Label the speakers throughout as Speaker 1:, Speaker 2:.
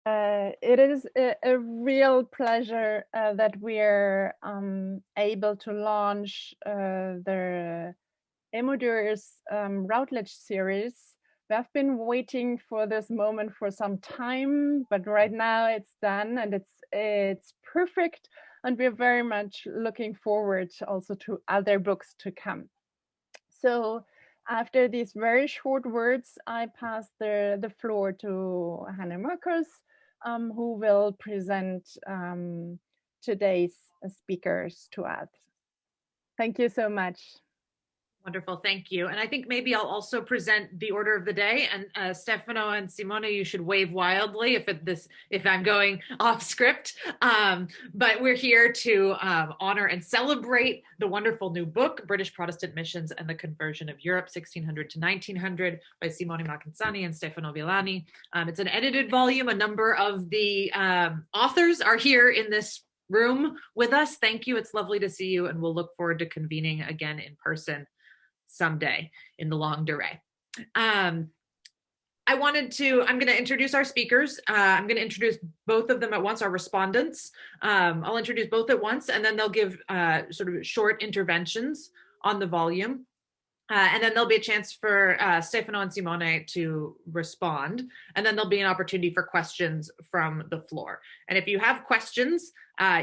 Speaker 1: It is a real pleasure that we're able to launch the Emudur's Routledge series. We have been waiting for this moment for some time, but right now it's done and it's perfect. And we're very much looking forward also to other books to come. So after these very short words, I pass the floor to Hannah Marcus, who will present today's speakers to us. Thank you so much.
Speaker 2: Wonderful, thank you. And I think maybe I'll also present the order of the day. And Stefano and Simone, you should wave wildly if I'm going off script. But we're here to honor and celebrate the wonderful new book, British Protestant Missions and the Conversion of Europe, 1600 to 1900, by Simone Maghenzani and Stefano Villani. It's an edited volume. A number of the authors are here in this room with us. Thank you. It's lovely to see you, and we'll look forward to convening again in person someday in the longue durée. I'm going to introduce our speakers. I'm going to introduce both of them at once, our respondents. I'll introduce both at once, and then they'll give sort of short interventions on the volume. And then there'll be a chance for Stefano and Simone to respond. And then there'll be an opportunity for questions from the floor. And if you have questions,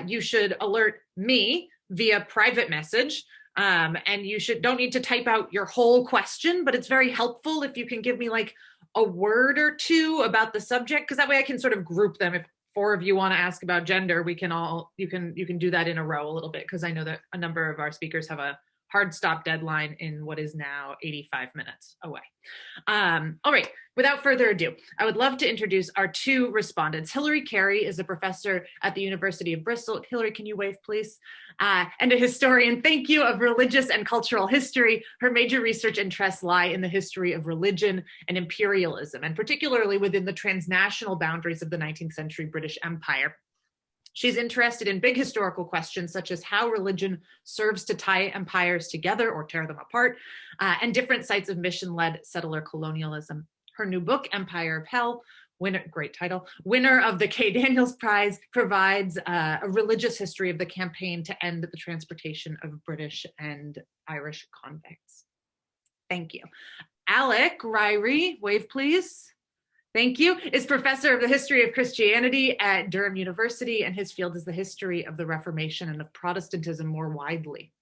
Speaker 2: you should alert me via private message. And you don't need to type out your whole question, but it's very helpful if you can give me like a word or two about the subject, because that way I can sort of group them. If 4 of you want to ask about gender, you can do that in a row a little bit, because I know that a number of our speakers have a hard stop deadline in what is now 85 minutes away. All right, without further ado, I would love to introduce our 2 respondents. Hilarey Carey is a professor at the University of Bristol. Hilarey, can you wave, please? And a historian, thank you, of religious and cultural history. Her major research interests lie in the history of religion and imperialism, and particularly within the transnational boundaries of the 19th century British Empire. She's interested in big historical questions such as how religion serves to tie empires together or tear them apart, and different sites of mission-led settler colonialism. Her new book, Empire of Hell, great title, winner of the Kay Daniels Prize, provides a religious history of the campaign to end the transportation of British and Irish convicts. Thank you. Alec Ryrie, wave please. Thank you, is professor of the history of Christianity at Durham University, and his field is the history of the Reformation and of Protestantism more widely.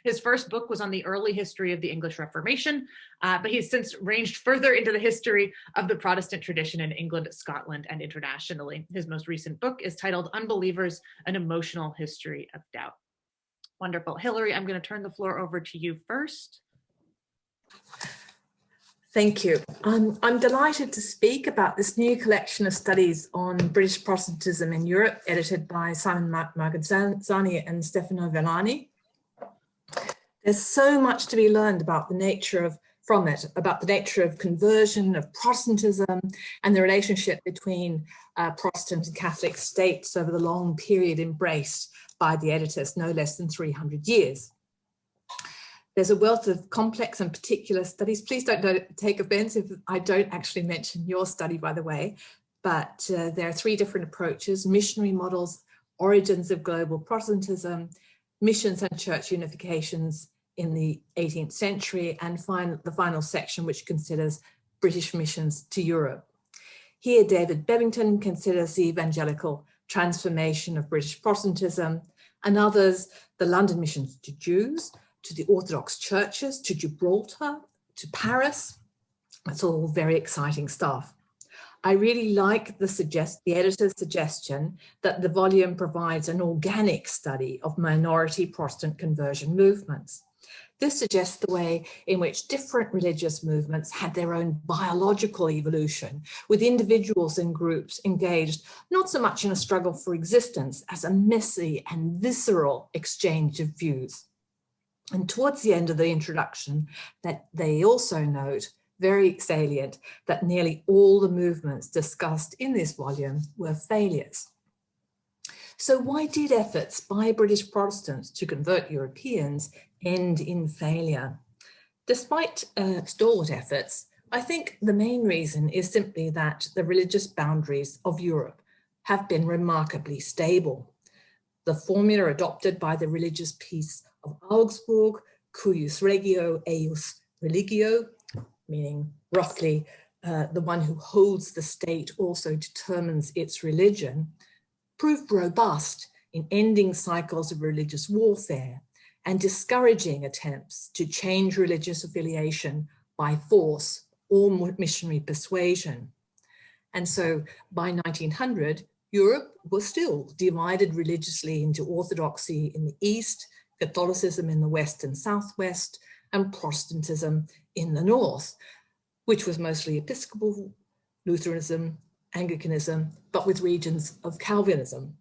Speaker 2: His first book was on the early history of the English Reformation, but he's since ranged further into the history of the Protestant tradition in England, Scotland, and internationally. His most recent book is titled Unbelievers, An Emotional History of Doubt. Wonderful. Hilarey, I'm going to turn the floor over to you first.
Speaker 3: Thank you. I'm delighted to speak about this new collection of studies on British Protestantism in Europe, edited by Simone Maghenzani and Stefano Villani. There's so much to be learned about the nature of conversion, of Protestantism, and the relationship between Protestant and Catholic states over the long period embraced by the editors, no less than 300 years. There's a wealth of complex and particular studies. Please don't take offense if I don't actually mention your study, by the way, but there are 3 different approaches: missionary models, origins of global Protestantism, missions and church unifications in the 18th century, and the final section, which considers British missions to Europe. Here, David Bebbington considers the evangelical transformation of British Protestantism, and others, the London missions to Jews, to the Orthodox churches, to Gibraltar, to Paris. That's all very exciting stuff. I really like the editor's suggestion that the volume provides an organic study of minority Protestant conversion movements. This suggests the way in which different religious movements had their own biological evolution, with individuals and groups engaged not so much in a struggle for existence as a messy and visceral exchange of views. And towards the end of the introduction, that they also note, very salient, that nearly all the movements discussed in this volume were failures. So why did efforts by British Protestants to convert Europeans end in failure? Despite stalwart efforts, I think the main reason is simply that the religious boundaries of Europe have been remarkably stable. The formula adopted by the religious peace of Augsburg, cuius regio eius religio, meaning roughly the one who holds the state also determines its religion, proved robust in ending cycles of religious warfare and discouraging attempts to change religious affiliation by force or missionary persuasion. And so by 1900, Europe was still divided religiously into orthodoxy in the east, Catholicism in the west and southwest, and Protestantism in the north, which was mostly Episcopal, Lutheranism, Anglicanism, but with regions of Calvinism.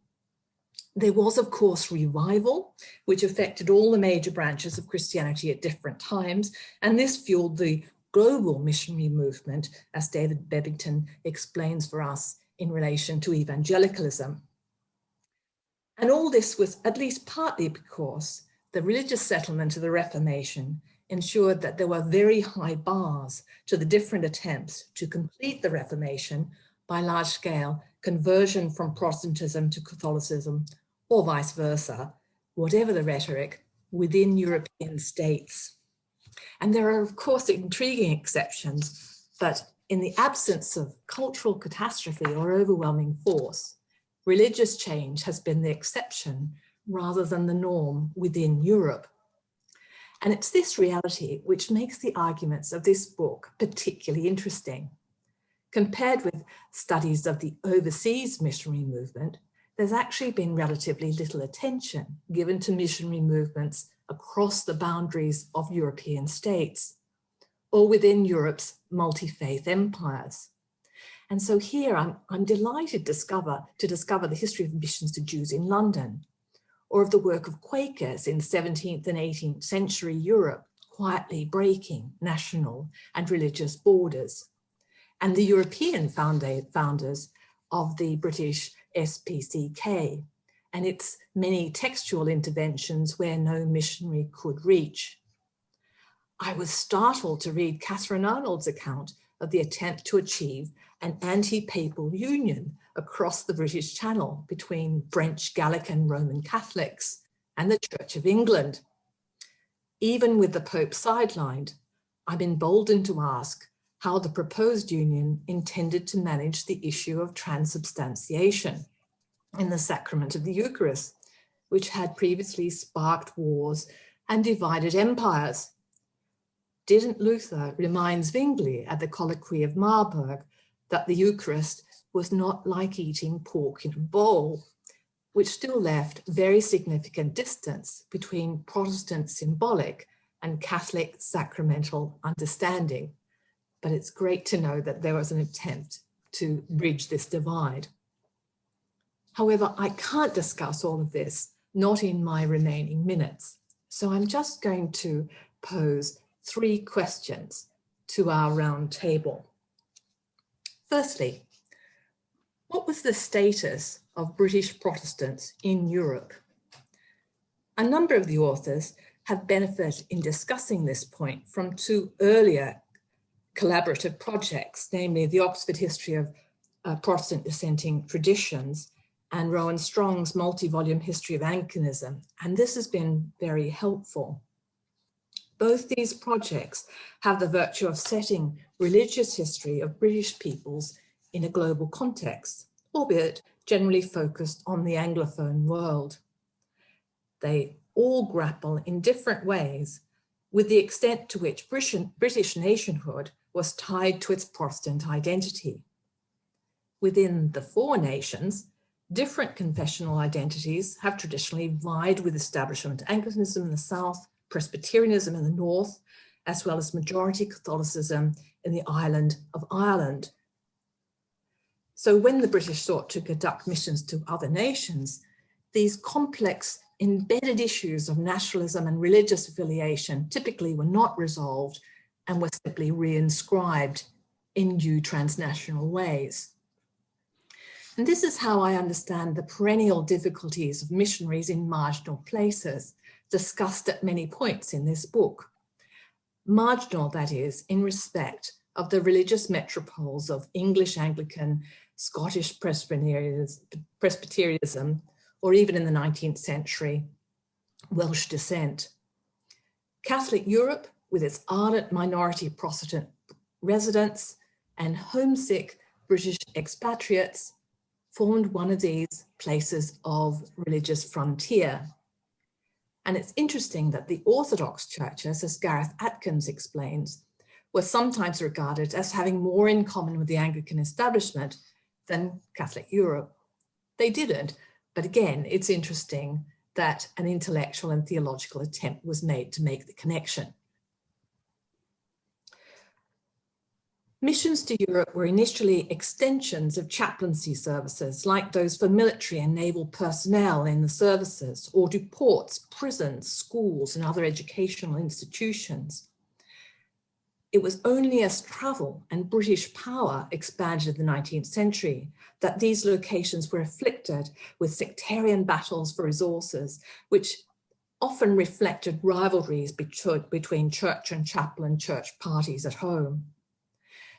Speaker 3: There was, of course, revival, which affected all the major branches of Christianity at different times, and this fueled the global missionary movement, as David Bebbington explains for us in relation to evangelicalism. And all this was at least partly because the religious settlement of the Reformation ensured that there were very high bars to the different attempts to complete the Reformation by large-scale conversion from Protestantism to Catholicism, or vice versa, whatever the rhetoric, within European states. And there are, of course, intriguing exceptions, but in the absence of cultural catastrophe or overwhelming force, religious change has been the exception rather than the norm within Europe. And it's this reality which makes the arguments of this book particularly interesting. Compared with studies of the overseas missionary movement, there's actually been relatively little attention given to missionary movements across the boundaries of European states or within Europe's multi-faith empires. And so here I'm delighted to discover the history of missions to Jews in London, or of the work of Quakers in 17th and 18th century Europe, quietly breaking national and religious borders, and the European founders of the British SPCK and its many textual interventions where no missionary could reach. I was startled to read Catherine Arnold's account of the attempt to achieve an anti-papal union across the British Channel between French, Gallic and Roman Catholics and the Church of England. Even with the Pope sidelined, I'm emboldened to ask how the proposed union intended to manage the issue of transubstantiation in the sacrament of the Eucharist, which had previously sparked wars and divided empires. Didn't Luther remind Zwingli at the Colloquy of Marburg that the Eucharist was not like eating pork in a bowl, which still left very significant distance between Protestant symbolic and Catholic sacramental understanding? But it's great to know that there was an attempt to bridge this divide. However, I can't discuss all of this, not in my remaining minutes. So I'm just going to pose 3 questions to our round table. Firstly, what was the status of British Protestants in Europe? A number of the authors have benefited in discussing this point from 2 earlier collaborative projects, namely the Oxford History of Protestant Dissenting Traditions and Rowan Strong's multi-volume History of Anglicanism, and this has been very helpful. Both these projects have the virtue of setting religious history of British peoples in a global context, albeit generally focused on the Anglophone world. They all grapple in different ways with the extent to which British nationhood was tied to its Protestant identity. Within the 4 nations, different confessional identities have traditionally vied with establishment Anglicanism in the south, Presbyterianism in the north, as well as majority Catholicism in the island of Ireland. So when the British sought to conduct missions to other nations, these complex embedded issues of nationalism and religious affiliation typically were not resolved and were simply reinscribed in new transnational ways. And this is how I understand the perennial difficulties of missionaries in marginal places, discussed at many points in this book. Marginal, that is, in respect of the religious metropoles of English Anglican Scottish Presbyterianism, or even in the 19th century, Welsh dissent. Catholic Europe, with its ardent minority Protestant residents and homesick British expatriates, formed one of these places of religious frontier. And it's interesting that the Orthodox churches, as Gareth Atkins explains, were sometimes regarded as having more in common with the Anglican establishment than Catholic Europe. They didn't, but again, it's interesting that an intellectual and theological attempt was made to make the connection. Missions to Europe were initially extensions of chaplaincy services, like those for military and naval personnel in the services, or to ports, prisons, schools, and other educational institutions. It was only as travel and British power expanded in the 19th century that these locations were afflicted with sectarian battles for resources, which often reflected rivalries between church and chapel and church parties at home.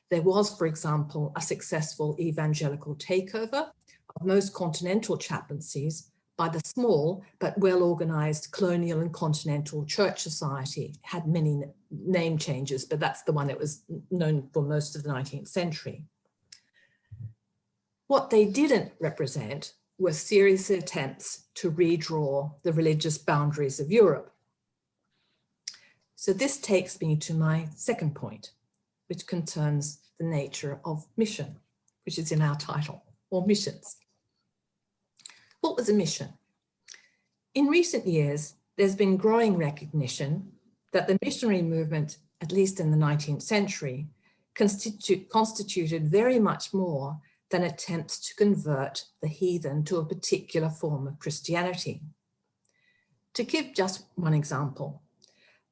Speaker 3: There was, for example, a successful evangelical takeover of most continental chaplaincies by the small but well-organized colonial and continental church society. It had many name changes, but that's the one that was known for most of the 19th century. What they didn't represent were serious attempts to redraw the religious boundaries of Europe. So this takes me to my second point, which concerns the nature of mission, which is in our title, or missions. What was a mission? In recent years, there's been growing recognition that the missionary movement, at least in the 19th century, constituted very much more than attempts to convert the heathen to a particular form of Christianity. To give just one example,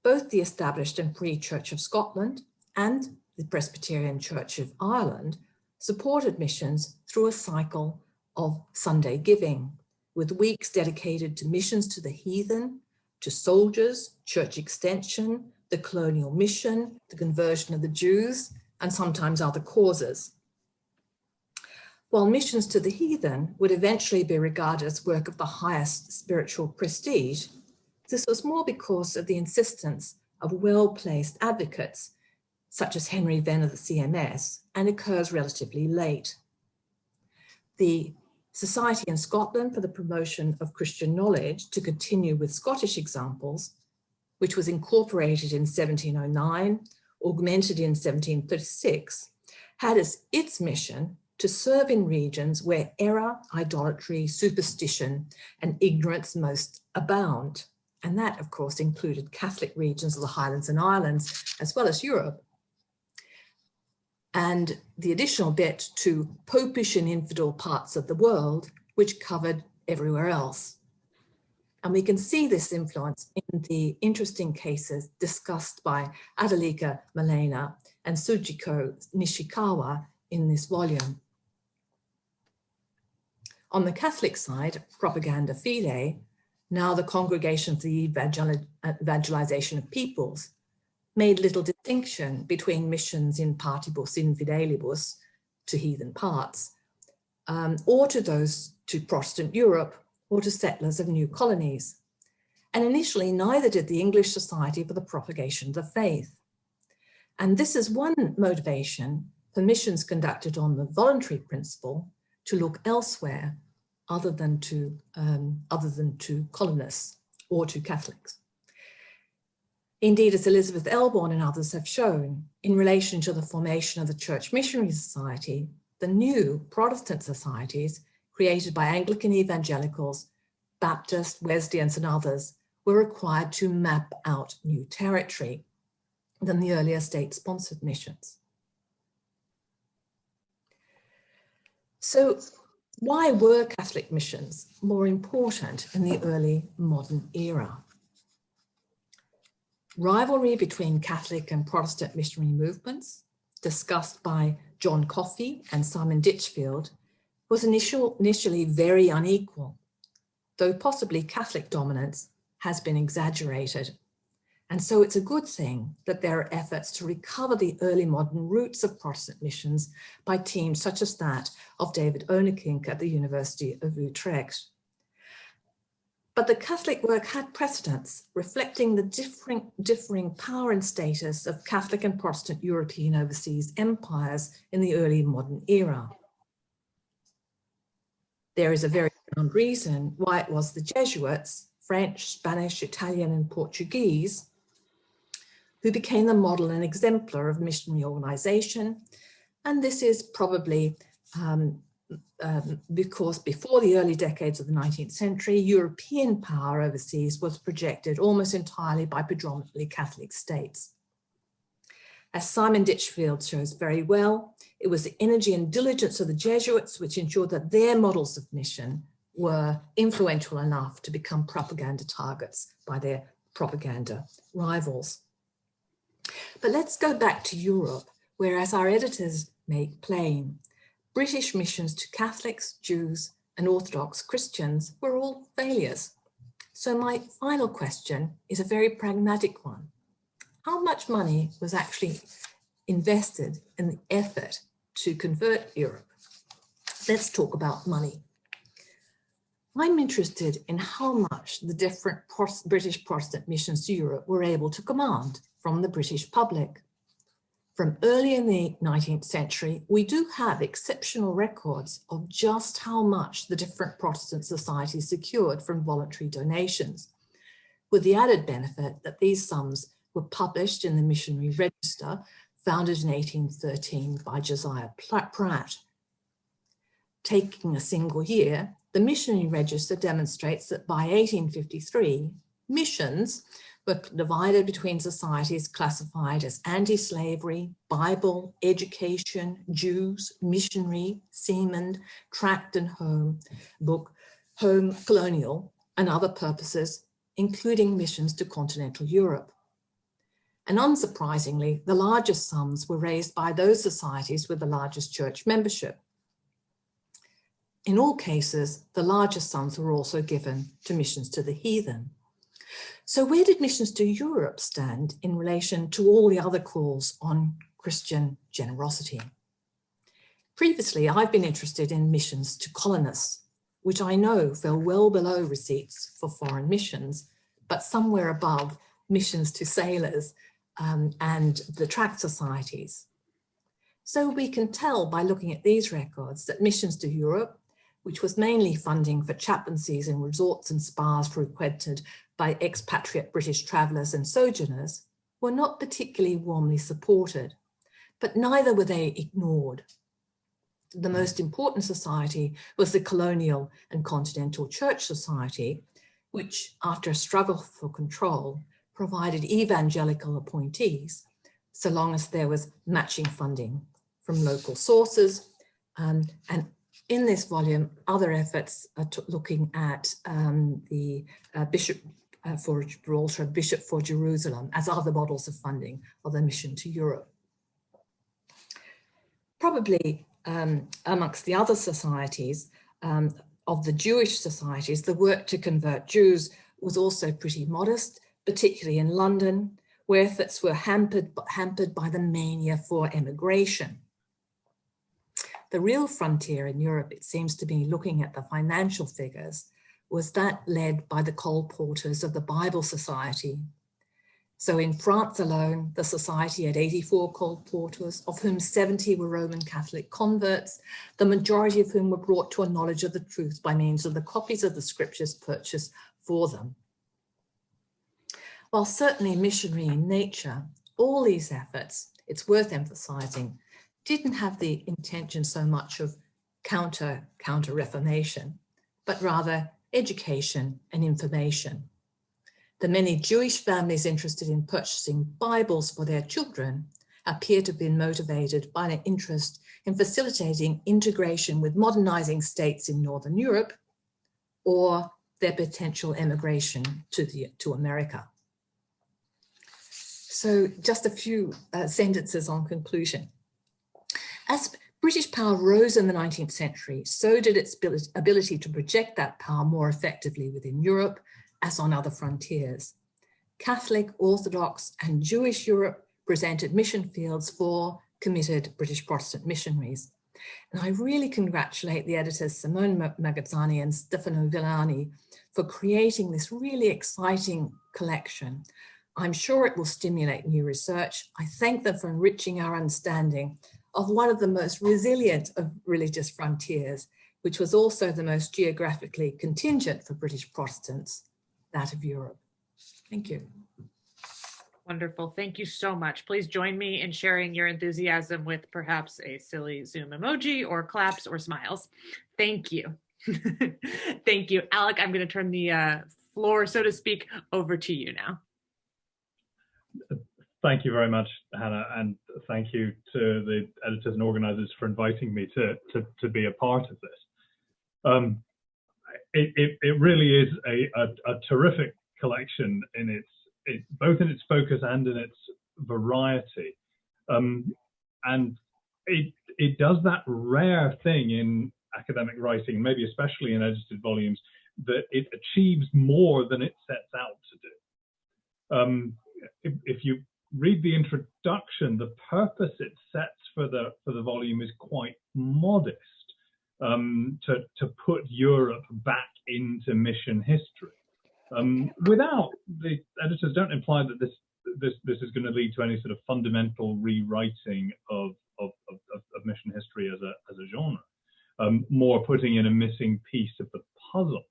Speaker 3: both the established and Free Church of Scotland and the Presbyterian Church of Ireland supported missions through a cycle of Sunday giving, with weeks dedicated to missions to the heathen, to soldiers, church extension, the colonial mission, the conversion of the Jews, and sometimes other causes. While missions to the heathen would eventually be regarded as work of the highest spiritual prestige, this was more because of the insistence of well-placed advocates, such as Henry Venn of the CMS, and occurs relatively late. The Society in Scotland for the Promotion of Christian Knowledge, to continue with Scottish examples, which was incorporated in 1709, augmented in 1736, had as its mission to serve in regions where error, idolatry, superstition, and ignorance most abound. And that, of course, included Catholic regions of the Highlands and Islands, as well as Europe. And the additional bit to popish and infidel parts of the world, which covered everywhere else. And we can see this influence in the interesting cases discussed by Adelika Malena and Sujiko Nishikawa in this volume. On the Catholic side, Propaganda Fide, now the Congregation for the Evangelization of Peoples, made little distinction between missions in partibus infidelibus, to heathen parts, or to those to Protestant Europe, or to settlers of new colonies. And initially, neither did the English Society for the Propagation of the Faith. And this is one motivation for missions conducted on the voluntary principle to look elsewhere other than to colonists or to Catholics. Indeed, as Elizabeth Elborn and others have shown, in relation to the formation of the Church Missionary Society, the new Protestant societies created by Anglican evangelicals, Baptist, Wesleyans, and others were required to map out new territory than the earlier state-sponsored missions. So why were Catholic missions more important in the early modern era? Rivalry between Catholic and Protestant missionary movements, discussed by John Coffey and Simon Ditchfield, was initially very unequal, though possibly Catholic dominance has been exaggerated. And so it's a good thing that there are efforts to recover the early modern roots of Protestant missions by teams such as that of David Onekink at the University of Utrecht. But the Catholic work had precedents reflecting the differing power and status of Catholic and Protestant European overseas empires in the early modern era. There is a very sound reason why it was the Jesuits, French, Spanish, Italian, and Portuguese, who became the model and exemplar of missionary organization. And this is probably because before the early decades of the 19th century, European power overseas was projected almost entirely by predominantly Catholic states. As Simon Ditchfield shows very well, it was the energy and diligence of the Jesuits which ensured that their models of mission were influential enough to become propaganda targets by their propaganda rivals. But let's go back to Europe, where, as our editors make plain, British missions to Catholics, Jews, and Orthodox Christians were all failures. So my final question is a very pragmatic one. How much money was actually invested in the effort to convert Europe? Let's talk about money. I'm interested in how much the different British Protestant missions to Europe were able to command from the British public. From early in the 19th century, we do have exceptional records of just how much the different Protestant societies secured from voluntary donations, with the added benefit that these sums were published in the Missionary Register, founded in 1813 by Josiah Pratt. Taking a single year, the Missionary Register demonstrates that by 1853, missions were divided between societies classified as anti-slavery, Bible, education, Jews, missionary, seamen, tract and home, home, colonial, and other purposes, including missions to Continental Europe. And unsurprisingly, the largest sums were raised by those societies with the largest church membership. In all cases, the largest sums were also given to missions to the heathen. So where did missions to Europe stand in relation to all the other calls on Christian generosity? Previously, I've been interested in missions to colonists, which I know fell well below receipts for foreign missions, but somewhere above missions to sailors and the tract societies. So we can tell by looking at these records that missions to Europe, which was mainly funding for chaplaincies in resorts and spas frequented by expatriate British travellers and sojourners, were not particularly warmly supported, but neither were they ignored. The most important society was the Colonial and Continental Church Society, which, after a struggle for control, provided evangelical appointees, so long as there was matching funding from local sources. And in this volume, other efforts are looking at the Bishop for Gibraltar, Bishop for Jerusalem, as other models of funding of the mission to Europe. Probably amongst the other societies of the Jewish societies, the work to convert Jews was also pretty modest, particularly in London, where efforts were hampered by the mania for emigration. The real frontier in Europe, it seems to be, looking at the financial figures, was that led by the colporteurs of the Bible Society. So in France alone, the society had 84 colporteurs, of whom 70 were Roman Catholic converts, the majority of whom were brought to a knowledge of the truth by means of the copies of the scriptures purchased for them. While certainly missionary in nature, all these efforts, it's worth emphasizing, didn't have the intention so much of counter-reformation, but rather education and information. The many Jewish families interested in purchasing Bibles for their children appear to have been motivated by an interest in facilitating integration with modernizing states in Northern Europe or their potential emigration to America. So just a few sentences on conclusion. As British power rose in the 19th century, so did its ability to project that power more effectively within Europe as on other frontiers. Catholic, Orthodox and Jewish Europe presented mission fields for committed British Protestant missionaries. And I really congratulate the editors Simone Maghenzani and Stefano Villani for creating this really exciting collection. I'm sure it will stimulate new research. I thank them for enriching our understanding of one of the most resilient of religious frontiers, which was also the most geographically contingent for British Protestants, that of Europe. Thank you.
Speaker 2: Wonderful. Thank you so much. Please join me in sharing your enthusiasm with perhaps a silly Zoom emoji or claps or smiles. Thank you. Thank you. Alec, I'm going to turn the floor, so to speak, over to you now.
Speaker 4: Thank you very much, Hannah, and thank you to the editors and organizers for inviting me to be a part of this. It really is a terrific collection in both in its focus and in its variety, and it does that rare thing in academic writing, maybe especially in edited volumes, that it achieves more than it sets out to do. If you read the introduction, the purpose it sets for the volume is quite modest, to put Europe back into mission history. Without, the editors don't imply that this is going to lead to any sort of fundamental rewriting of mission history as a genre. More putting in a missing piece of the puzzle.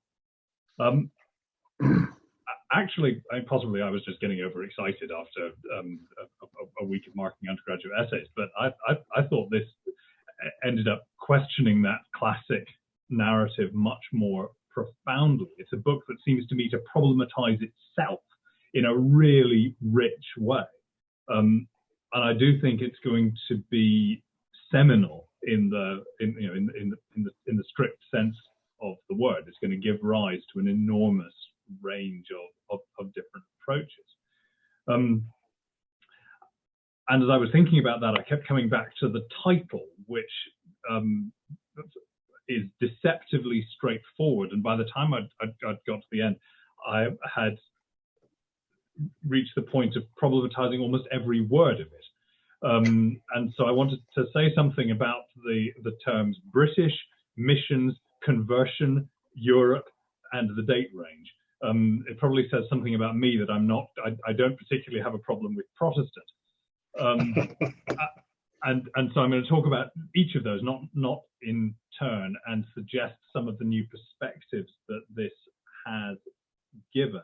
Speaker 4: Actually, possibly I was just getting overexcited after a week of marking undergraduate essays, but I thought this ended up questioning that classic narrative much more profoundly. It's a book that seems to me to problematize itself in a really rich way, and I do think it's going to be seminal in the strict sense of the word. It's going to give rise to an enormous range of different approaches. And as I was thinking about that, I kept coming back to the title, which is deceptively straightforward. And by the time I'd got to the end, I had reached the point of problematizing almost every word of it. And so I wanted to say something about the terms British, missions, conversion, Europe, and the date range. It probably says something about me that I don't particularly have a problem with Protestant. And so I'm going to talk about each of those, not in turn, and suggest some of the new perspectives that this has given.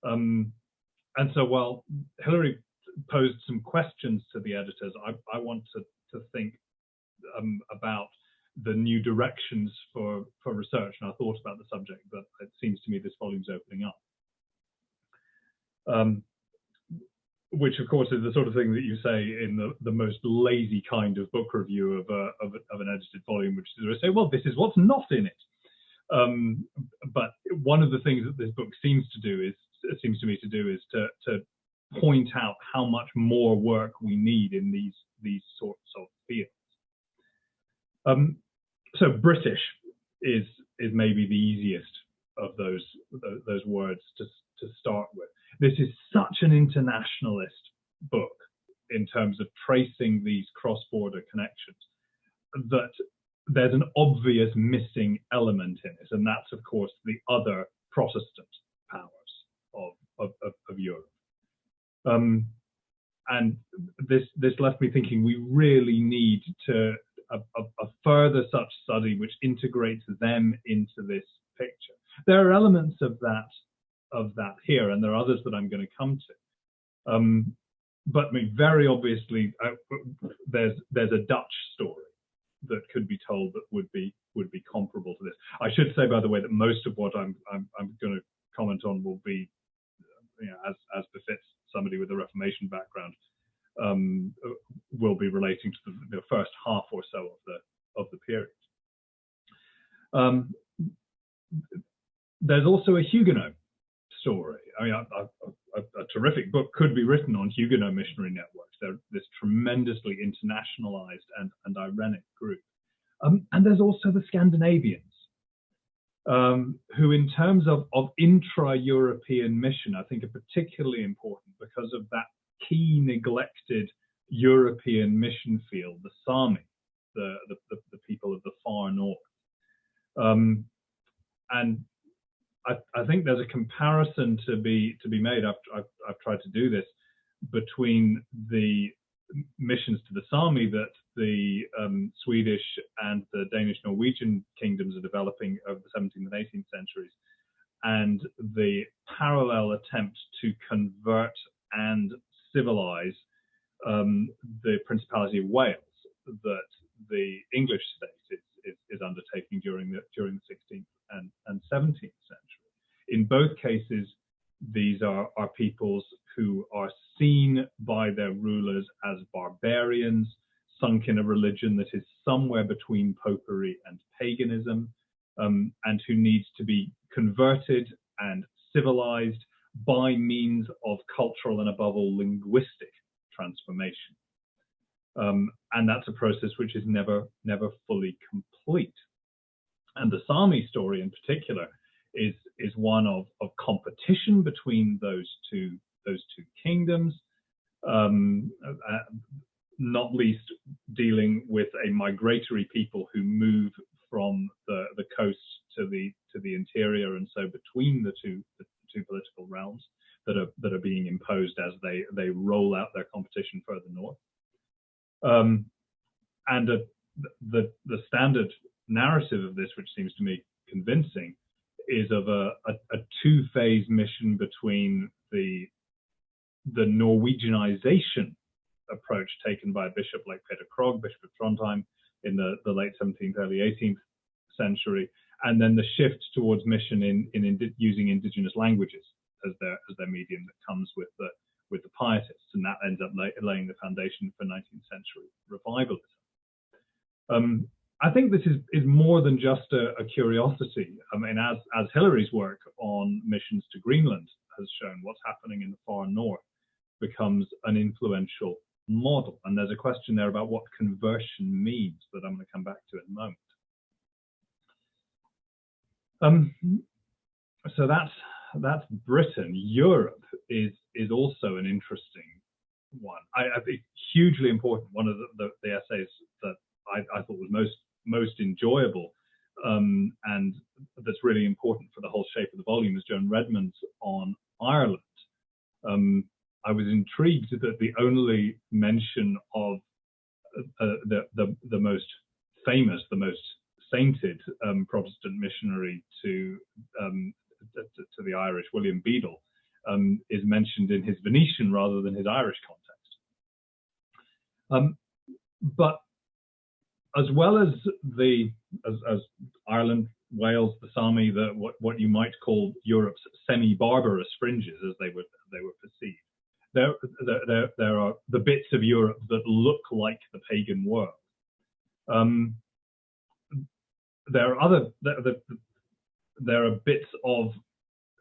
Speaker 4: And so while Hilarey posed some questions to the editors, I want to think about the new directions for research, and I thought about the subject that it seems to me this volume's opening up. Which of course is the sort of thing that you say in the most lazy kind of book review of an edited volume, which is to say, well, this is what's not in it. But one of the things that this book seems to me to do is to point out how much more work we need in these sorts of fields. So British is maybe the easiest of those words to start with. This is such an internationalist book in terms of tracing these cross-border connections that there's an obvious missing element in it, and that's of course the other Protestant powers of Europe. And this left me thinking we really need a further such study which integrates them into this picture. There are elements of that here, and there are others that I'm going to come to. But I mean, very obviously, there's a Dutch story that could be told that would be comparable to this. I should say, by the way, that most of what I'm going to comment on will be, as befits somebody with a Reformation background, will be relating to the first half or so of the period. There's also a Huguenot story. I mean, a terrific book could be written on Huguenot missionary networks. They're this tremendously internationalized and irenic group. And there's also the Scandinavians. who in terms of intra-European mission, I think are particularly important because of that key neglected European mission field, the Sami, the people of the far north. And I think there's a comparison to be made. I've tried to do this between the missions to the Sami that the Swedish and the Danish Norwegian kingdoms are developing over the 17th and 18th centuries, and the parallel attempt to convert and civilize the Principality of Wales that the English state is undertaking during the 16th and 17th century. In both cases, these are peoples who are seen by their rulers as barbarians, sunk in a religion that is somewhere between popery and paganism, and who needs to be converted and civilized by means of cultural and above all linguistic transformation. And that's a process which is never fully complete. And the Sami story in particular is one of competition between those two kingdoms, not least dealing with a migratory people who move from the coast to the interior, and so between the two political realms that are being imposed as they roll out their competition further north. And the standard narrative of this, which seems to me convincing, is of a two-phase mission between the Norwegianization approach taken by a bishop like Peter Krog, Bishop of Trondheim, in the late 17th, early 18th century, and then the shift towards mission in using indigenous languages as their medium that comes with the pietists, and that ends up laying the foundation for 19th century revivalism. I think this is more than just a curiosity. I mean, as Hilarey's work on missions to Greenland has shown, what's happening in the far north becomes an influential model. And there's a question there about what conversion means that I'm going to come back to in a moment. So that's Britain. Europe is also an interesting one. I think hugely important. One of the essays that I thought was most enjoyable and that's really important for the whole shape of the volume is Joan Redmond's on Ireland. I was intrigued that the only mention of the most famous, the most sainted Protestant missionary to the Irish, William Beadle, is mentioned in his Venetian rather than his Irish context. But as well as as Ireland, Wales, the Sami, what you might call Europe's semi-barbarous fringes, as they were perceived, there are the bits of Europe that look like the pagan world. There are bits of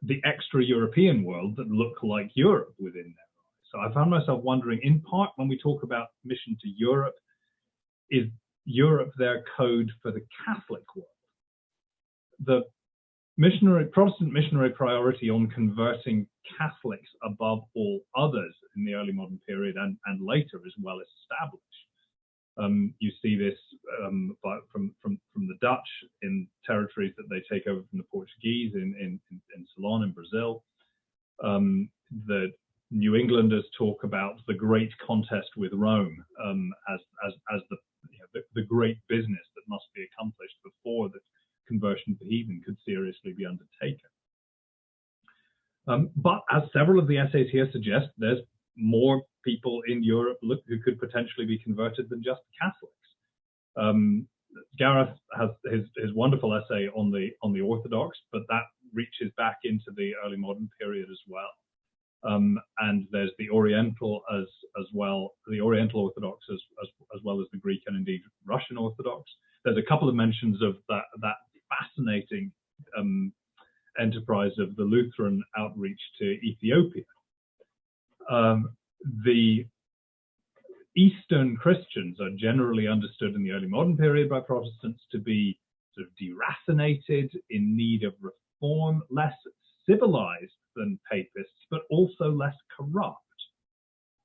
Speaker 4: the extra-European world that look like Europe within there. So I found myself wondering, in part, when we talk about mission to Europe, is Europe their code for the Catholic world? The Protestant missionary priority on converting Catholics above all others in the early modern period and later is well established. You see this from the Dutch in territories that they take over from the Portuguese in Ceylon in Brazil. The New Englanders talk about the great contest with Rome as the great business that must be accomplished before the conversion to heathen could seriously be undertaken. But as several of the essays here suggest, there's more people in Europe who could potentially be converted than just Catholics. Gareth has his wonderful essay on the Orthodox, but that reaches back into the early modern period as well. And there's the Oriental as well, the Oriental Orthodox as well as the Greek and indeed Russian Orthodox. There's a couple of mentions of that fascinating enterprise of the Lutheran outreach to Ethiopia. The Eastern Christians are generally understood in the early modern period by Protestants to be sort of deracinated, in need of reform, less civilized than papists, but also less corrupt.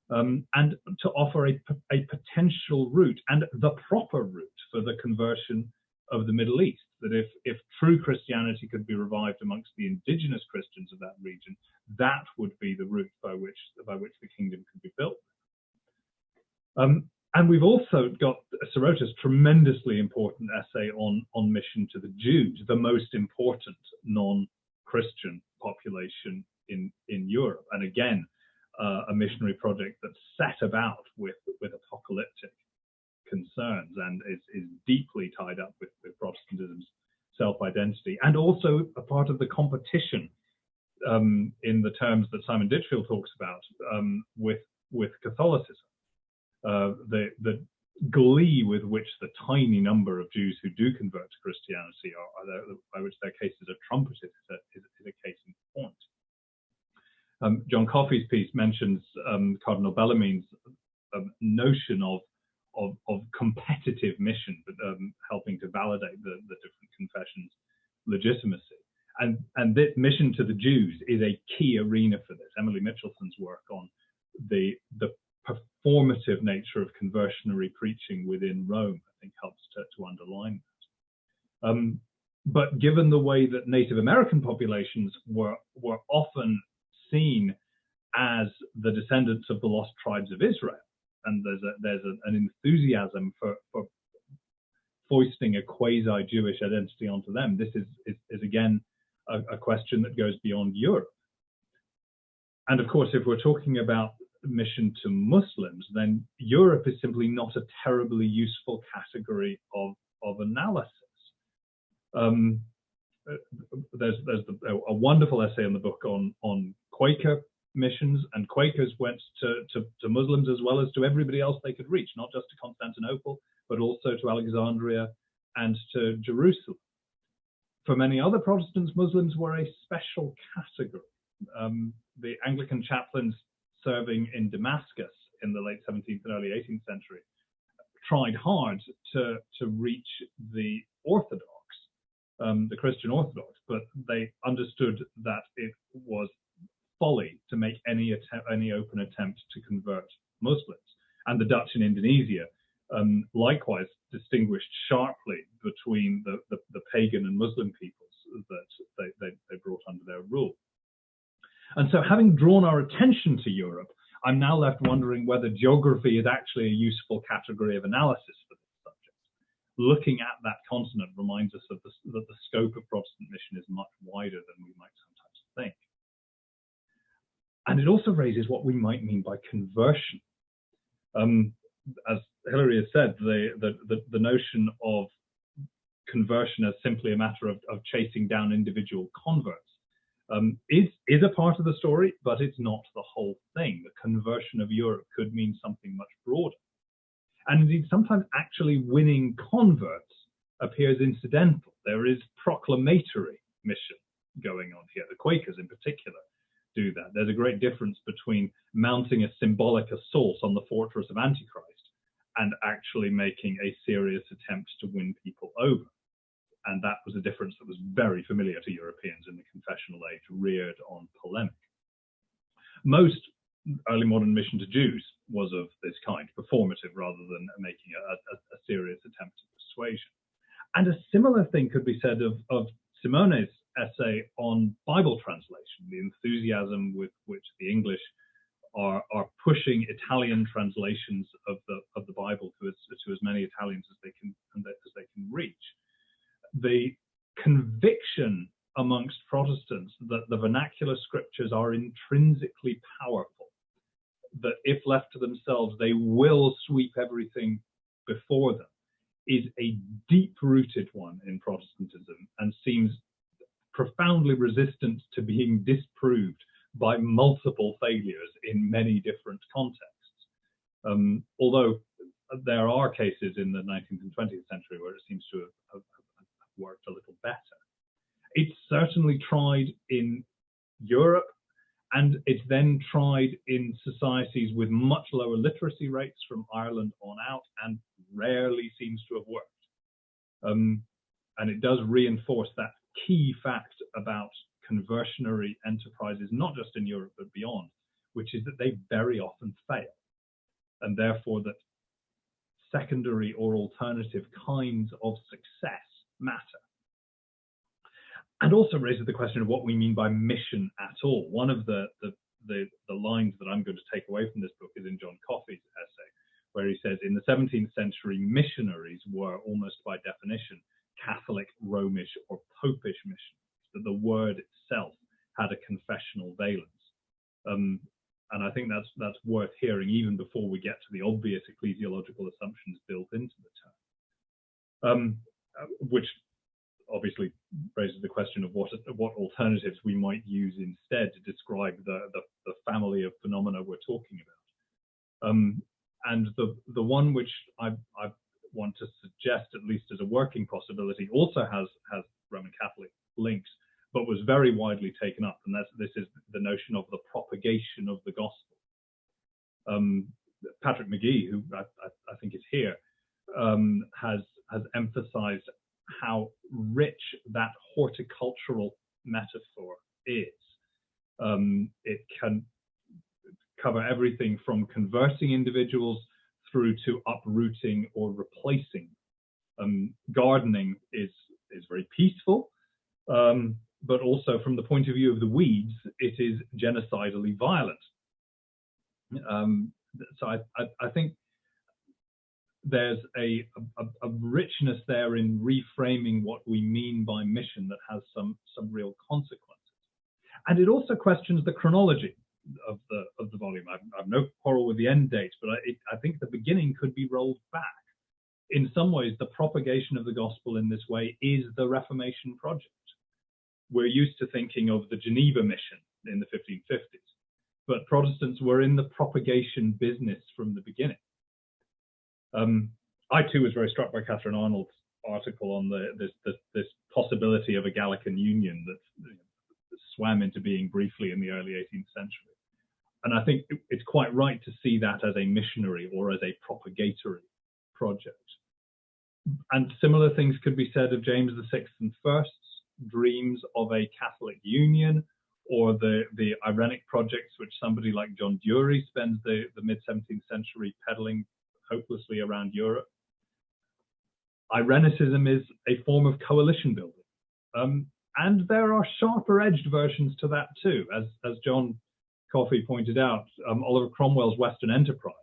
Speaker 4: And to offer a potential route, and the proper route, for the conversion of the Middle East, that if true Christianity could be revived amongst the indigenous Christians of that region, that would be the route by which the kingdom could be built. And we've also got Sorota's tremendously important essay on mission to the Jews, the most important non-Christian population in Europe. And again, a missionary project that's set about with apocalyptic concerns and is deeply tied up with Protestantism's self-identity, and also a part of the competition in the terms that Simon Ditchfield talks about with Catholicism. The glee with which the tiny number of Jews who do convert to Christianity by which their cases are trumpeted is a case in point. John Coffey's piece mentions Cardinal Bellarmine's notion of competitive mission, helping to validate the different confessions' legitimacy. And this mission to the Jews is a key arena for this. Emily Mitchelson's work on the performative nature of conversionary preaching within Rome, I think, helps to underline that. But given the way that Native American populations were often seen as the descendants of the lost tribes of Israel, and there's an enthusiasm for foisting a quasi-Jewish identity onto them, this is again a question that goes beyond Europe. And of course, if we're talking about mission to Muslims, then Europe is simply not a terribly useful category of analysis. There's a wonderful essay in the book on Quaker missions, and Quakers went to Muslims as well as to everybody else they could reach, not just to Constantinople, but also to Alexandria and to Jerusalem. For many other Protestants, Muslims were a special category. The Anglican chaplains serving in Damascus in the late 17th and early 18th century tried hard to reach the Orthodox, the Christian Orthodox, but they understood that it was folly to make any open attempt to convert Muslims. And the Dutch in Indonesia likewise distinguished sharply between the pagan and Muslim peoples that they brought under their rule. And so, having drawn our attention to Europe, I'm now left wondering whether geography is actually a useful category of analysis for this subject. Looking at that continent reminds us that the scope of Protestant mission is much wider than we might sometimes think. And it also raises what we might mean by conversion. As Hilarey has said, the notion of conversion as simply a matter of chasing down individual converts is a part of the story, but it's not the whole thing. The conversion of Europe could mean something much broader. And indeed, sometimes actually winning converts appears incidental. There is proclamatory mission going on here. The Quakers in particular do that. There's a great difference between mounting a symbolic assault on the fortress of Antichrist and actually making a serious attempt to win people over. And that was a difference that was very familiar to Europeans in the confessional age, reared on polemic. Most early modern mission to Jews was of this kind, performative rather than making a serious attempt at persuasion. And a similar thing could be said of Simone's essay on Bible translation, the enthusiasm with which the English are pushing Italian translations of the Bible to as many Italians as they can reach. The conviction amongst Protestants that the vernacular scriptures are intrinsically powerful, that if left to themselves, they will sweep everything before them, is a deep-rooted one in Protestantism and seems profoundly resistant to being disproved by multiple failures in many different contexts. Although there are cases in the 19th and 20th century where it seems to have worked a little better. It's certainly tried in Europe, and it's then tried in societies with much lower literacy rates from Ireland on out, and rarely seems to have worked. And it does reinforce that key fact about conversionary enterprises, not just in Europe, but beyond, which is that they very often fail. And therefore that secondary or alternative kinds of success matter. And also raises the question of what we mean by mission at all. One of the lines that I'm going to take away from this book is in John Coffey's essay, where he says, in the 17th century, missionaries were almost by definition Catholic, Romish, or Popish missionaries, that the word itself had a confessional valence. And I think that's worth hearing even before we get to the obvious ecclesiological assumptions built into the term, which obviously raises the question of what alternatives we might use instead to describe the family of phenomena we're talking about. And the one which I want to suggest, at least as a working possibility, also has Roman Catholic links, but was very widely taken up, and this is the notion of the propagation of the gospel. Patrick McGee, who I think is here, has emphasized how rich that horticultural metaphor is. It can cover everything from converting individuals through to uprooting or replacing. Gardening is very peaceful, but also from the point of view of the weeds, it is genocidally violent. So I think there's a richness there in reframing what we mean by mission that has some real consequences. And it also questions the chronology of the volume. I've no quarrel with the end date, but I think the beginning could be rolled back. In some ways, the propagation of the gospel in this way is the Reformation project. We're used to thinking of the Geneva mission in the 1550s, but Protestants were in the propagation business from the beginning. I too was very struck by Catherine Arnold's article on this possibility of a Gallican union that swam into being briefly in the early 18th century. And I think it's quite right to see that as a missionary or as a propagatory project. And similar things could be said of James VI and First's dreams of a Catholic union, or the Irenic projects which somebody like John Dury spends the mid-17th century peddling hopelessly around Europe. Irenicism is a form of coalition building. And there are sharper edged versions to that too. As John Coffey pointed out, Oliver Cromwell's Western Enterprise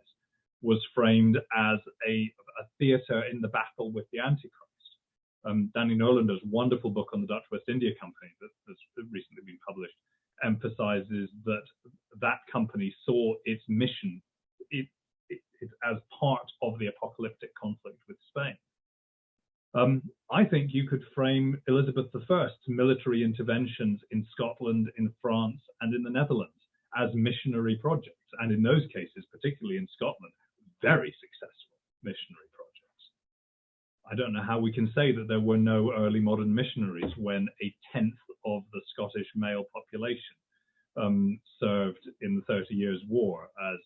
Speaker 4: was framed as a theatre in the battle with the Antichrist. Danny Nolander's wonderful book on the Dutch West India Company that's recently been published emphasizes that company saw its mission as part of the apocalyptic conflict with Spain. I think you could frame Elizabeth I's military interventions in Scotland, in France, and in the Netherlands as missionary projects, and in those cases, particularly in Scotland, very successful missionary projects. I don't know how we can say that there were no early modern missionaries when 1/10 of the Scottish male population served in the 30 Years' War as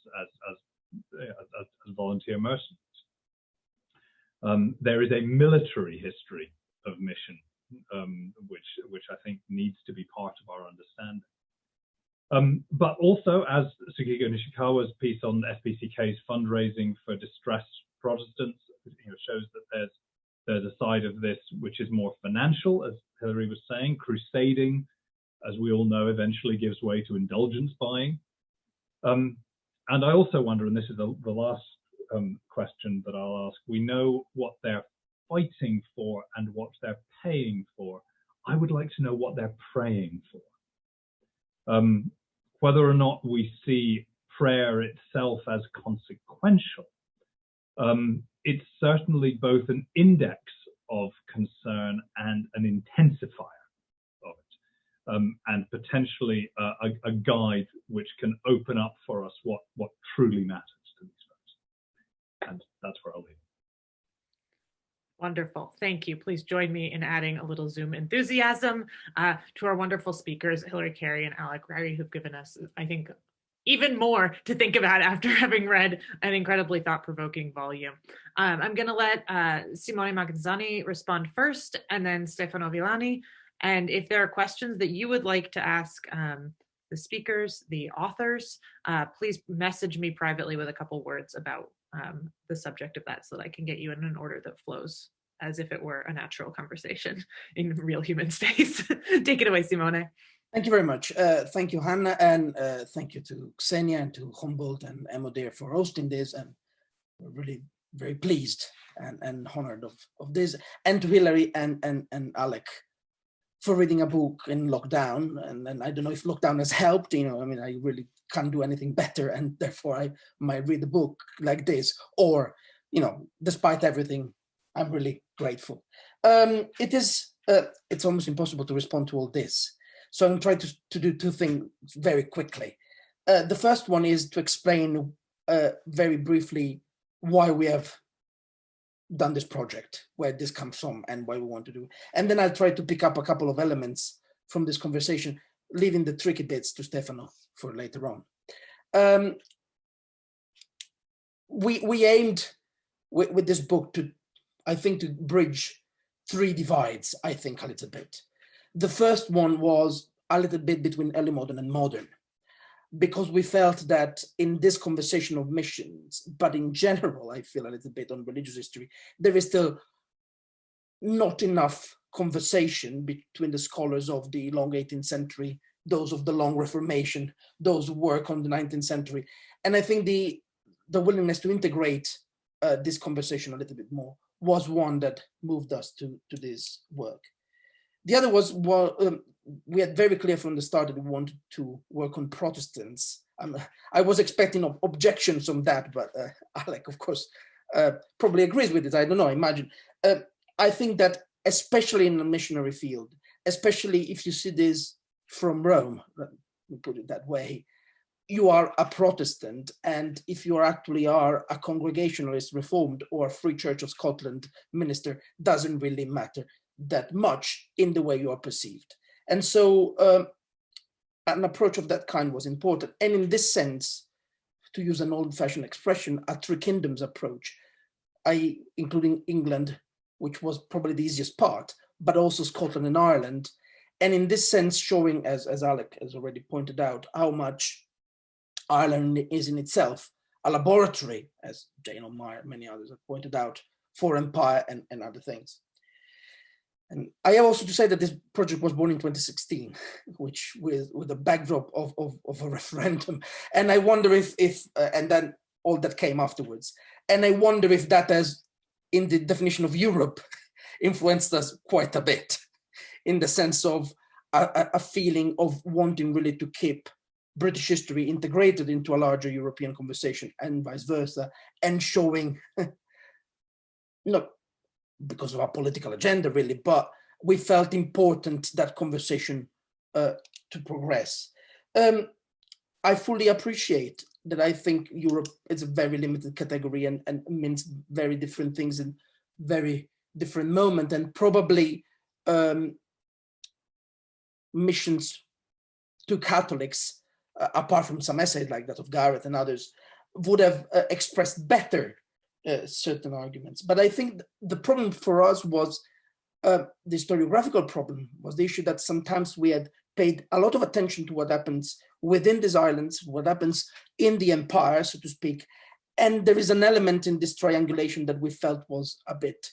Speaker 4: volunteer mercenaries. There is a military history of mission, which I think needs to be part of our understanding. But also, as Sugiko Nishikawa's piece on SPCK's fundraising for distressed Protestants shows that there's a side of this which is more financial, as Hilarey was saying. Crusading, as we all know, eventually gives way to indulgence buying. And I also wonder, and this is the last question that I'll ask, we know what they're fighting for and what they're paying for. I would like to know what they're praying for. Whether or not we see prayer itself as consequential, it's certainly both an index of concern and an intensifier of it, and potentially a guide which can open up for us what truly matters to these folks. And that's where I'll leave.
Speaker 2: Wonderful. Thank you. Please join me in adding a little Zoom enthusiasm to our wonderful speakers, Hilarey, Carey, and Alec Ryrie, who've given us, I think, even more to think about after having read an incredibly thought-provoking volume. I'm going to let Simone Maghenzani respond first, and then Stefano Villani. And if there are questions that you would like to ask the speakers, the authors, please message me privately with a couple words about the subject of that so that I can get you in an order that flows as if it were a natural conversation in real human space. Take it away, Simone.
Speaker 5: Thank you very much. Thank you, Hannah, and thank you to Xenia and to Humboldt and Emodir for hosting this. And we're really very pleased and honored of this, and to Hilarey and Alec for reading a book in lockdown. And I don't know if lockdown has helped, I mean, I really can't do anything better, and therefore I might read a book like this, or, despite everything, I'm really grateful. It's almost impossible to respond to all this. So I'm trying to do two things very quickly. The first one is to explain very briefly why we have done this project, where this comes from and why we want to do it. And then I'll try to pick up a couple of elements from this conversation, leaving the tricky bits to Stefano for later on. We aimed with this book to bridge three divides, a little bit. The first one was a little bit between early modern and modern, because we felt that in this conversation of missions, but in general, I feel a little bit on religious history, there is still not enough conversation between the scholars of the long 18th century, those of the long Reformation, those who work on the 19th century. And I think the willingness to integrate this conversation a little bit more was one that moved us to this work. The other was, we had very clear from the start that we wanted to work on Protestants. I was expecting objections on that, but Alec, of course, probably agrees with it. I don't know, imagine. I think that especially in the missionary field, especially if you see this from Rome, let me put it that way, you are a Protestant, and if you actually are a Congregationalist, Reformed, or a Free Church of Scotland minister, doesn't really matter that much in the way you are perceived. And so an approach of that kind was important. And in this sense, to use an old-fashioned expression, a Three Kingdoms approach, including England, which was probably the easiest part, but also Scotland and Ireland. And in this sense, showing, as Alec has already pointed out, how much Ireland is in itself a laboratory, as Jane O'Meara and many others have pointed out, for empire and other things. And I have also to say that this project was born in 2016, which with a backdrop of a referendum. And I wonder if and then all that came afterwards. And I wonder if that has, in the definition of Europe, influenced us quite a bit, in the sense of a feeling of wanting really to keep British history integrated into a larger European conversation and vice versa, and showing, not because of our political agenda really, but we felt important that conversation to progress. I fully appreciate that. I think Europe is a very limited category and means very different things in very different moments, and probably missions to Catholics, apart from some essays like that of Gareth and others, would have expressed better certain arguments. But I think the problem for us was the historiographical problem, was the issue that sometimes we had paid a lot of attention to what happens within these islands, what happens in the empire, so to speak. And there is an element in this triangulation that we felt was a bit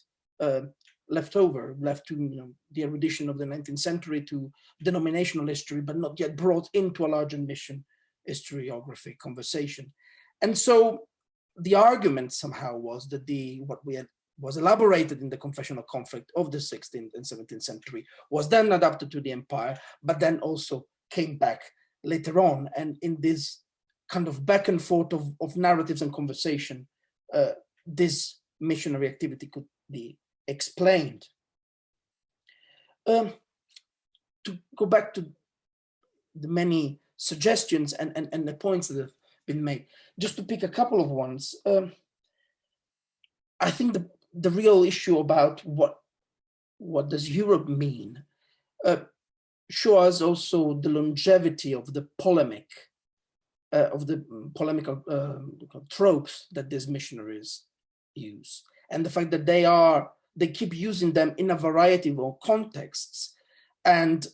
Speaker 5: left to the erudition of the 19th century, to denominational history, but not yet brought into a larger mission historiography conversation. And so the argument somehow was that what we had was elaborated in the confessional conflict of the 16th and 17th century was then adapted to the empire, but then also came back later on. And in this kind of back and forth of narratives and conversation, this missionary activity could be explained. To go back to the many suggestions and the points that have been made, just to pick a couple of ones, I think the real issue about what does Europe mean shows also the longevity of the polemic polemical tropes that these missionaries use, and the fact that they keep using them in a variety of contexts, and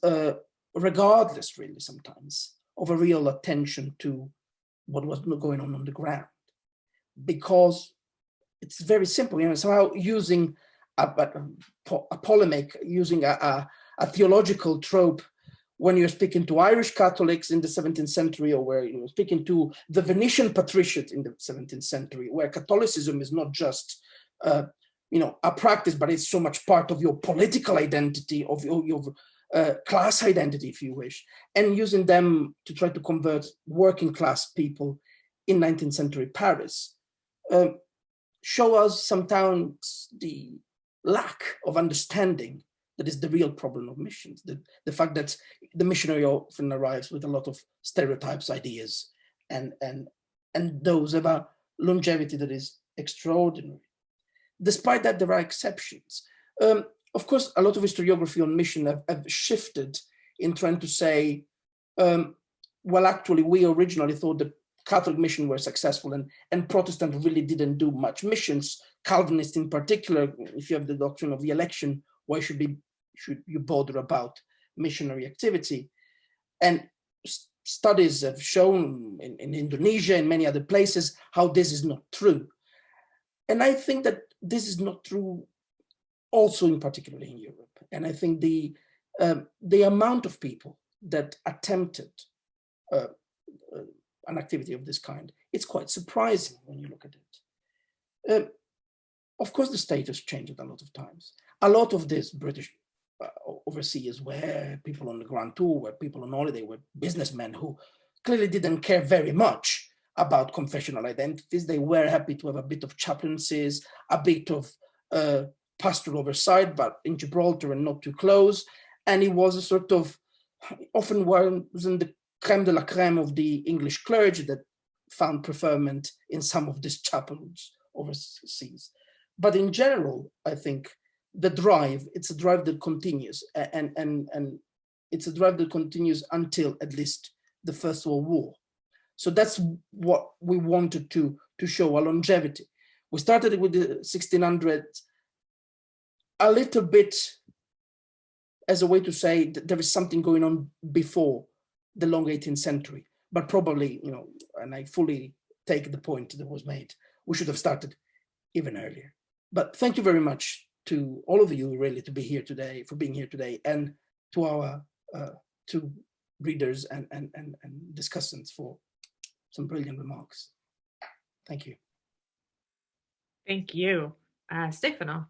Speaker 5: regardless, really, sometimes of a real attention to what was going on the ground, because it's very simple, you know, somehow using a polemic, using a theological trope when you're speaking to Irish Catholics in the 17th century, or where you're speaking to the Venetian patriciate in the 17th century, where Catholicism is not just you know, a practice, but it's so much part of your political identity, of your class identity, if you wish, and using them to try to convert working class people in 19th century Paris, show us sometimes the lack of understanding that is the real problem of missions. The fact that the missionary often arrives with a lot of stereotypes, ideas, and those of a longevity that is extraordinary. Despite that, there are exceptions. Of course, a lot of historiography on mission have shifted in trying to say, well, actually, we originally thought that Catholic mission were successful, and Protestant really didn't do much missions. Calvinists in particular, if you have the doctrine of the election, why should you bother about missionary activity? And studies have shown in Indonesia and many other places how this is not true. And I think that this is not true also in particular in Europe. And I think the amount of people that attempted an activity of this kind, it's quite surprising when you look at it. Of course, the state has changed a lot of times. A lot of these British overseers were people on the Grand Tour, were people on holiday, were businessmen who clearly didn't care very much about confessional identities. They were happy to have a bit of chaplaincies, a bit of pastoral oversight, but in Gibraltar and not too close. And it was a sort of, often wasn't the creme de la creme of the English clergy that found preferment in some of these chapels overseas. But in general, I think the drive, it's a drive that continues, and it's a drive that continues until at least the First World War. So that's what we wanted to show, a longevity. We started with the 1600s a little bit as a way to say that there is something going on before the long 18th century, but probably, you know, and I fully take the point that was made, we should have started even earlier. But thank you very much to all of you, really, to be here today, for being here today, and to our two readers and discussants for some brilliant remarks. Thank you.
Speaker 2: Thank you. Stefano.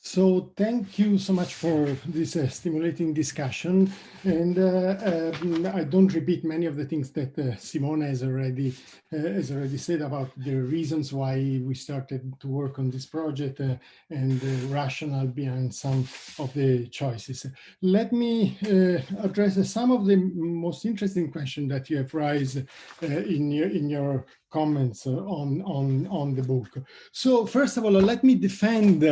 Speaker 6: So thank you so much for this stimulating discussion, and I don't repeat many of the things that Simone has already said about the reasons why we started to work on this project and the rationale behind some of the choices. Let me address some of the most interesting questions that you have raised in your comments on the book. So first of all, let me defend,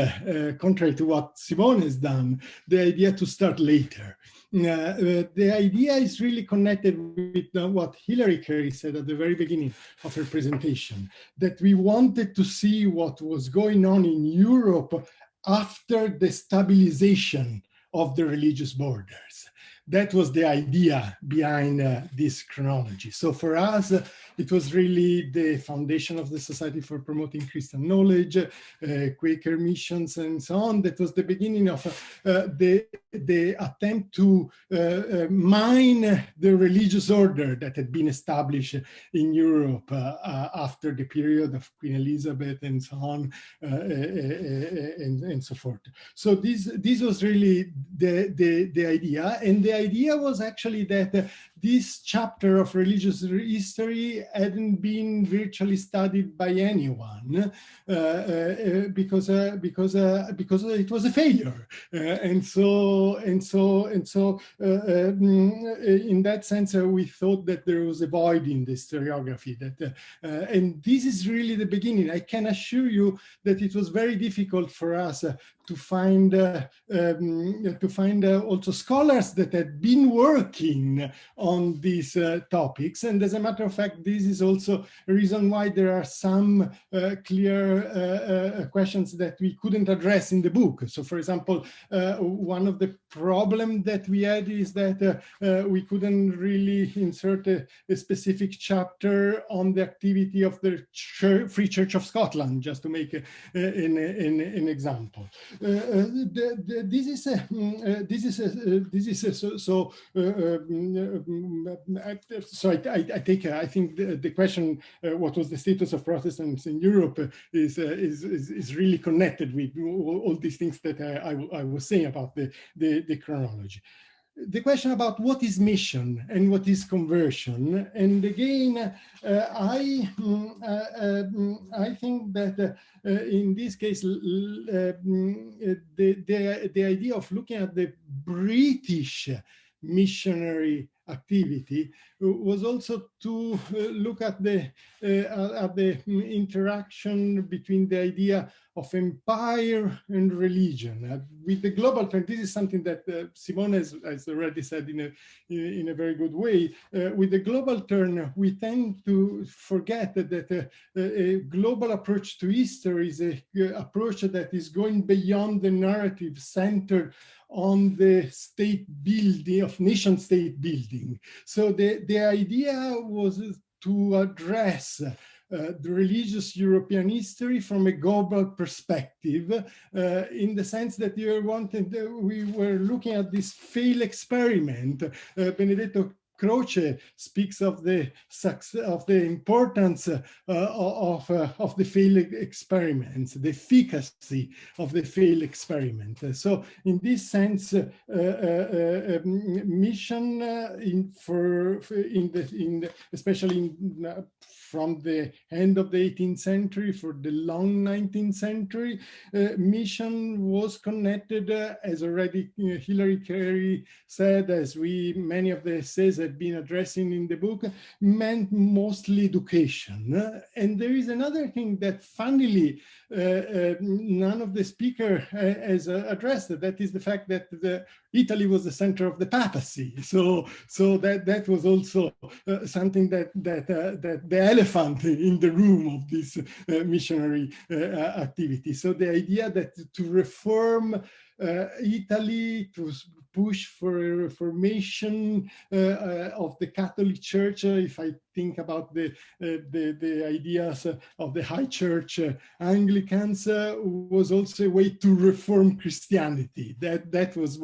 Speaker 6: contrary to what Simone has done, the idea to start later. The idea is really connected with what Carey said at the very beginning of her presentation, that we wanted to see what was going on in Europe after the stabilization of the religious borders. That was the idea behind this chronology. So for us, it was really the foundation of the Society for Promoting Christian Knowledge, Quaker missions, and so on. That was the beginning of the attempt to mine the religious order that had been established in Europe after the period of Queen Elizabeth and so on, and so forth. So this was really the idea, and the idea was actually that this chapter of religious history hadn't been virtually studied by anyone because it was a failure, and so in that sense we thought that there was a void in the historiography, that and this is really the beginning. I can assure you that it was very difficult for us to find also scholars that had been working on these topics. And as a matter of fact, this is also a reason why there are some clear questions that we couldn't address in the book. So for example, one of the problems that we had is that we couldn't really insert a specific chapter on the activity of the Free Church of Scotland, just to make an example. I think the question, what was the status of Protestants in Europe, is really connected with all these things that I was saying about the chronology. The question about what is mission and what is conversion, and again, I think that in this case, the idea of looking at the British missionary activity was also to look at the interaction between the idea of empire and religion. With the global trend, this is something that Simone has already said in a very good way. With the global turn, we tend to forget that a global approach to history is an approach that is going beyond the narrative centered on the state building, of nation state building. So the idea was to address the religious European history from a global perspective, in the sense that we were looking at this failed experiment. Benedetto Croce speaks of the success, of the importance of the failed experiments, the efficacy of the failed experiment. So, in this sense, mission, especially from the end of the 18th century for the long 19th century, mission was connected, as already Hilarey, Carey said, as many of the essays have been addressing in the book, meant mostly education. And there is another thing that funnily none of the speaker has addressed, that is the fact that Italy was the center of the papacy. So that was also something that the elephant in the room of this missionary activity. So the idea that to reform Italy, to push for a reformation of the Catholic Church, if I think about the ideas of the High Church Anglicans, was also a way to reform Christianity. That was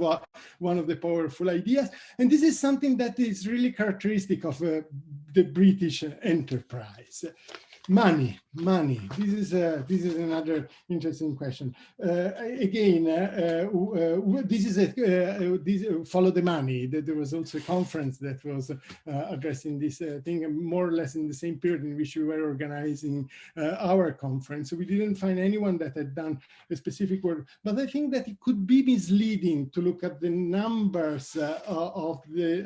Speaker 6: one of the powerful ideas. And this is something that is really characteristic of the British enterprise. Money. This is another interesting question. Again, follow the money. There was also a conference that was addressing this thing more or less in the same period in which we were organizing our conference. So we didn't find anyone that had done a specific work, but I think that it could be misleading to look at the numbers of the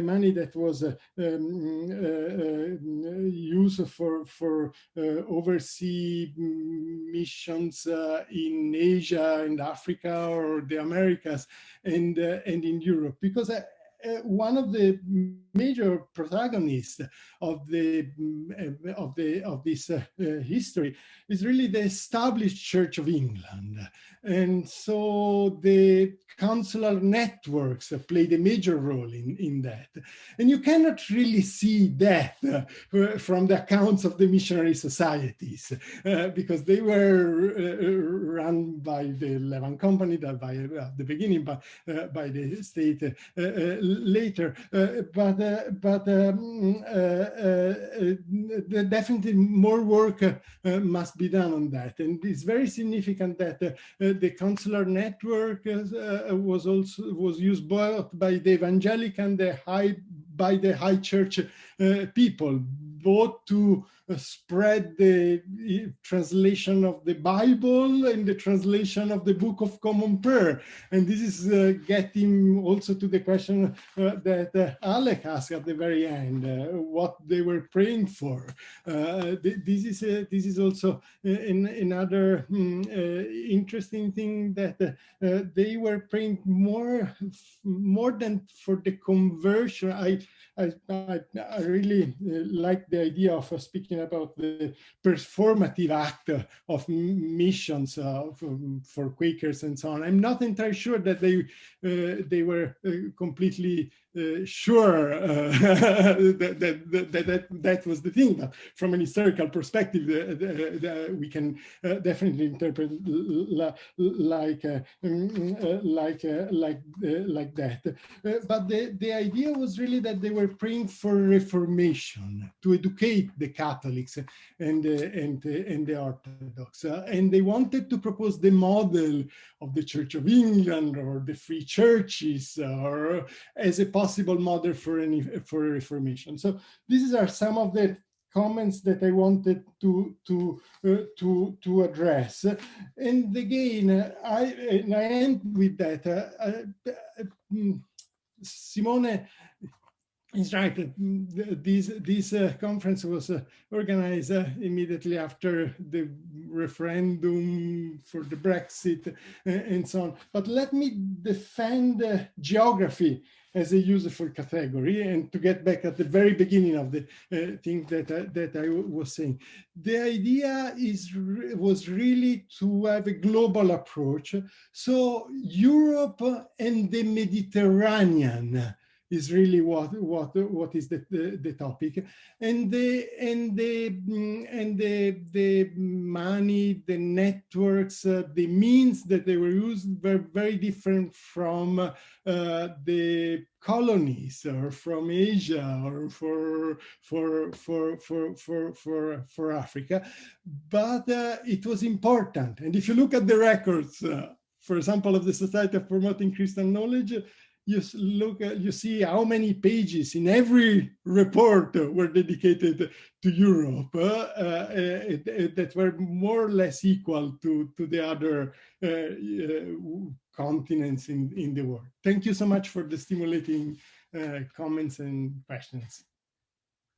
Speaker 6: money that was used for overseas missions in Asia and Africa or the Americas and in Europe, because one of the major protagonists of this history is really the established Church of England, and so the consular networks played a major role in that. And you cannot really see that from the accounts of the missionary societies, because they were run by the Levan Company, by the beginning, by the state later. But definitely more work must be done on that. And it's very significant that the consular network was used both by the evangelical and by the high church people. both to spread the translation of the Bible and the translation of the Book of Common Prayer. And this is getting also to the question that Alec asked at the very end, what they were praying for. This is also another interesting thing, that they were praying more than for the conversion. I really like the idea of speaking about the performative act of missions for Quakers and so on. I'm not entirely sure that they were completely sure that was the thing, but from an historical perspective, we can definitely interpret like that. But the idea was really that they were praying for reformation, to educate the Catholics and the Orthodox, and they wanted to propose the model of the Church of England or the free churches, or as a possible model for a reformation. So these are some of the comments that I wanted to address. And again, I end with that. Simone is right. This conference was organized immediately after the referendum for the Brexit and so on. But let me defend geography as a useful category, and to get back at the very beginning of the thing that I was saying. The idea was really to have a global approach. So Europe and the Mediterranean is really what is the topic, and the money, the networks, the means that they were used were very different from the colonies, or from Asia, or for Africa, but it was important. And if you look at the records, for example, of the Society of Promoting Christian Knowledge, you see how many pages in every report were dedicated to Europe, that were more or less equal to the other continents in the world. Thank you so much for the stimulating comments and questions.